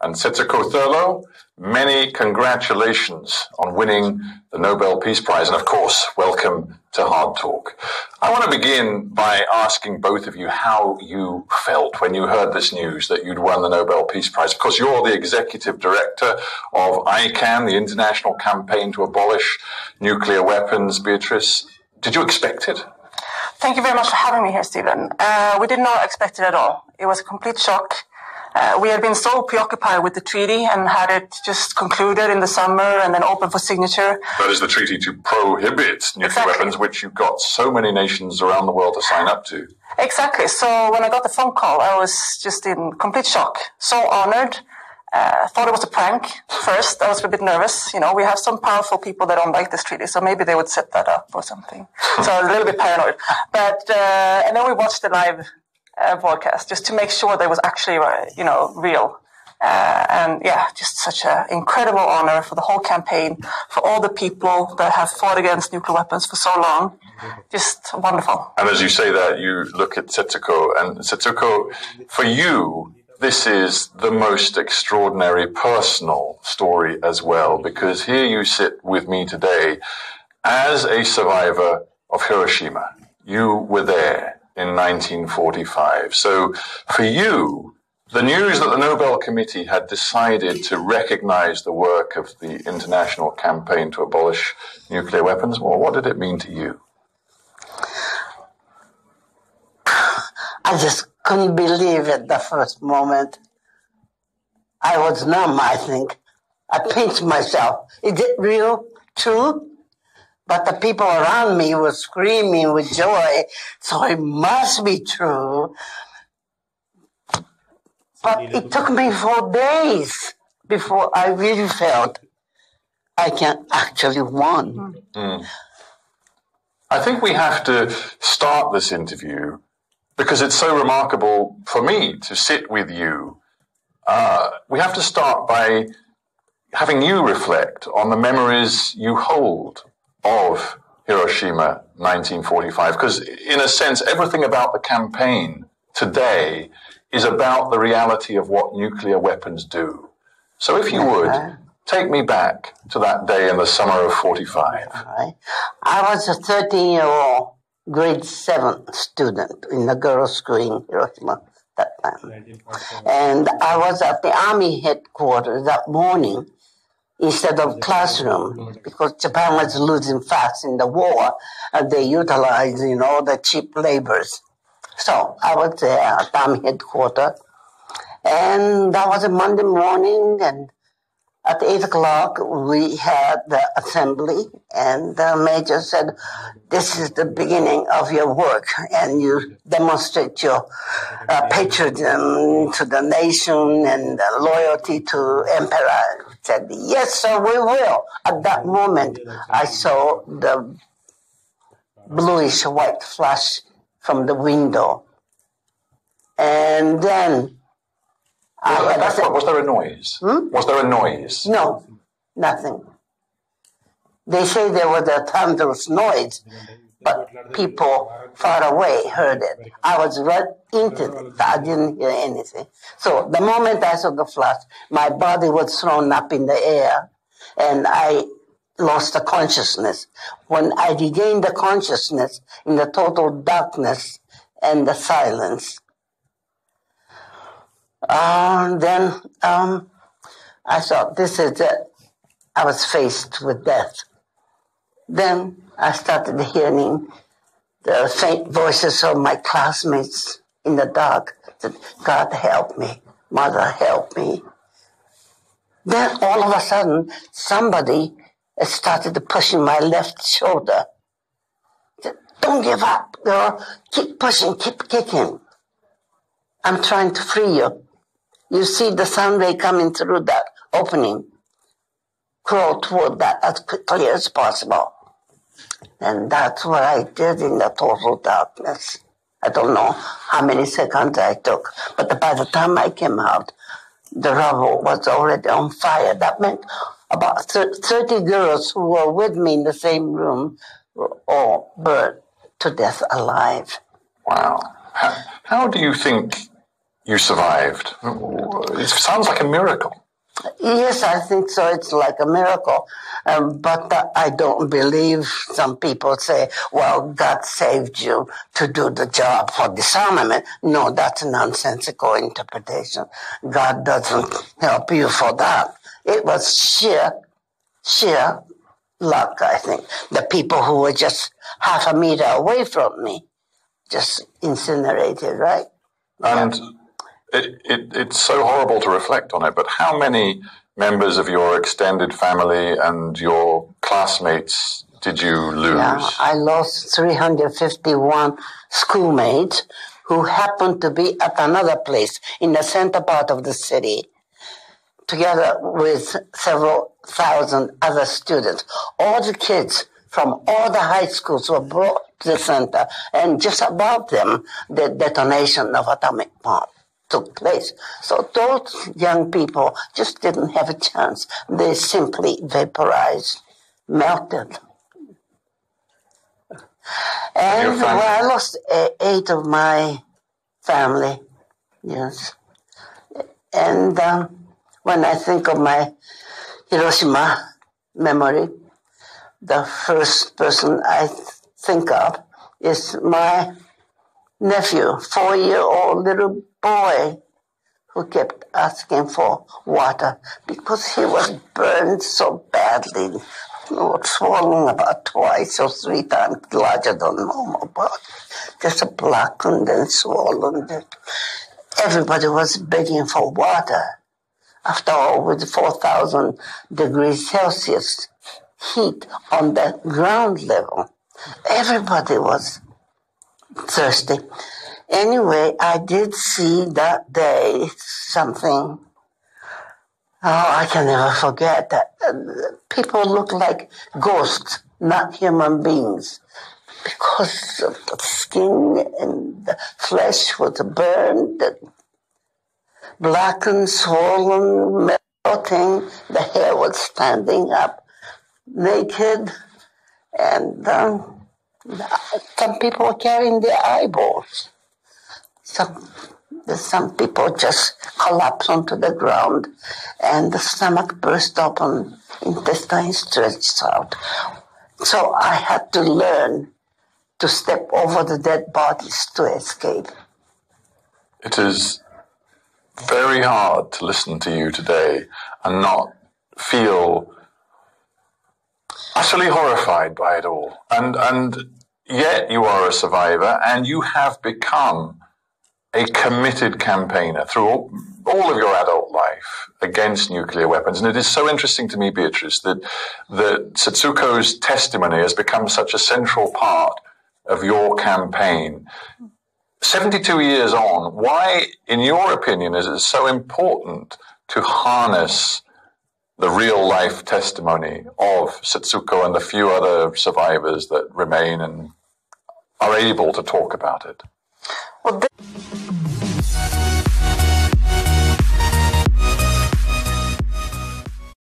and Setsuko Thurlow, many congratulations on winning the Nobel Peace Prize. And of course, welcome to Hardtalk. I want to begin by asking both of you how you felt when you heard this news that you'd won the Nobel Peace Prize. Of course, you're the executive director of ICAN, the International Campaign to Abolish Nuclear Weapons. Beatrice, did you expect it? Thank you very much for having me here, Stephen. We did not expect it at all. It was a complete shock. We had been so preoccupied with the treaty and had it just concluded in the summer and then open for signature. That is the treaty to prohibit nuclear weapons, which you've got so many nations around the world to sign up to. Exactly. So when I got the phone call, I was just in complete shock. So honored. Thought it was a prank first. I was a bit nervous. You know, we have some powerful people that don't like this treaty, so maybe they would set that up or something. So I was a little bit paranoid. But, and then we watched the live broadcast just to make sure that it was actually, real. And yeah, just such an incredible honor for the whole campaign, for all the people that have fought against nuclear weapons for so long. Just wonderful. And as you say that, you look at Setsuko, and Setsuko, for you, this is the most extraordinary personal story as well, because here you sit with me today as a survivor of Hiroshima. You were there in 1945. So for you, the news that the Nobel Committee had decided to recognize the work of the International Campaign to Abolish Nuclear Weapons, well, what did it mean to you? I just couldn't believe it the first moment. I was numb, I think. I pinched myself. Is it real? True? But the people around me were screaming with joy, so it must be true. But it took me 4 days before I really felt I can actually won. Mm. I think we have to start this interview because it's so remarkable for me to sit with you. We have to start by having you reflect on the memories you hold of Hiroshima 1945, because in a sense, everything about the campaign today is about the reality of what nuclear weapons do. So if you would, take me back to that day in the summer of 45. Right. I was a 13-year-old grade 7 student in the girls' school in Hiroshima that time. And I was at the army headquarters that morning instead of classroom because Japan was losing fast in the war and they utilized, the cheap labors. So I was there at the army headquarters and that was a Monday morning and at 8 o'clock, we had the assembly, and the major said, this is the beginning of your work, and you demonstrate your patriotism to the nation and loyalty to emperor. I said, yes, sir, we will. At that moment, I saw the bluish-white flash from the window. And then was there a noise? Was there a noise? No, nothing. They say there was a thunderous noise, but people far away heard it. I was right into it. I didn't hear anything. So the moment I saw the flash, my body was thrown up in the air, and I lost the consciousness. When I regained the consciousness in the total darkness and the silence, then I thought, this is it. I was faced with death. Then I started hearing the faint voices of my classmates in the dark. I said, God help me, Mother help me. Then all of a sudden, somebody started pushing my left shoulder. I said, don't give up, girl. Keep pushing, keep kicking. I'm trying to free you. You see the sun ray coming through that opening. Crawl toward that as quickly as possible. And that's what I did in the total darkness. I don't know how many seconds I took, but by the time I came out, the rubble was already on fire. That meant about 30 girls who were with me in the same room were all burned to death alive. Wow. How do you think you survived. It sounds like a miracle. Yes, I think so. It's like a miracle. But I don't believe some people say, well, God saved you to do the job for disarmament. No, that's a nonsensical interpretation. God doesn't help you for that. It was sheer luck, I think. The people who were just half a meter away from me just incinerated, right? And it's so horrible to reflect on it, but how many members of your extended family and your classmates did you lose? Yeah, I lost 351 schoolmates who happened to be at another place in the center part of the city, together with several thousand other students. All the kids from all the high schools were brought to the center, and just above them, the detonation of atomic bomb took place. So those young people just didn't have a chance. They simply vaporized, melted. And well, I lost 8 of my family, yes. And when I think of my Hiroshima memory, the first person I think of is my nephew, 4-year-old little boy who kept asking for water because he was burned so badly, swollen about 2 or 3 times larger than normal body, just blackened and swollen. Everybody was begging for water. After all, with 4,000 degrees Celsius heat on the ground level, everybody was thirsty. Anyway, I did see that day something, I can never forget that. People look like ghosts, not human beings, because of the skin and the flesh was burned, blackened, swollen, melting. The hair was standing up, naked, and some people were carrying their eyeballs. Some people just collapsed onto the ground, and the stomach burst open, intestines stretched out. So I had to learn to step over the dead bodies to escape. It is very hard to listen to you today and not feel utterly horrified by it all. And yet you are a survivor, and you have become a committed campaigner through all of your adult life against nuclear weapons. And it is so interesting to me, Beatrice, that Setsuko's testimony has become such a central part of your campaign. 72 years on, why, in your opinion, is it so important to harness the real-life testimony of Setsuko and the few other survivors that remain and are able to talk about it? Well,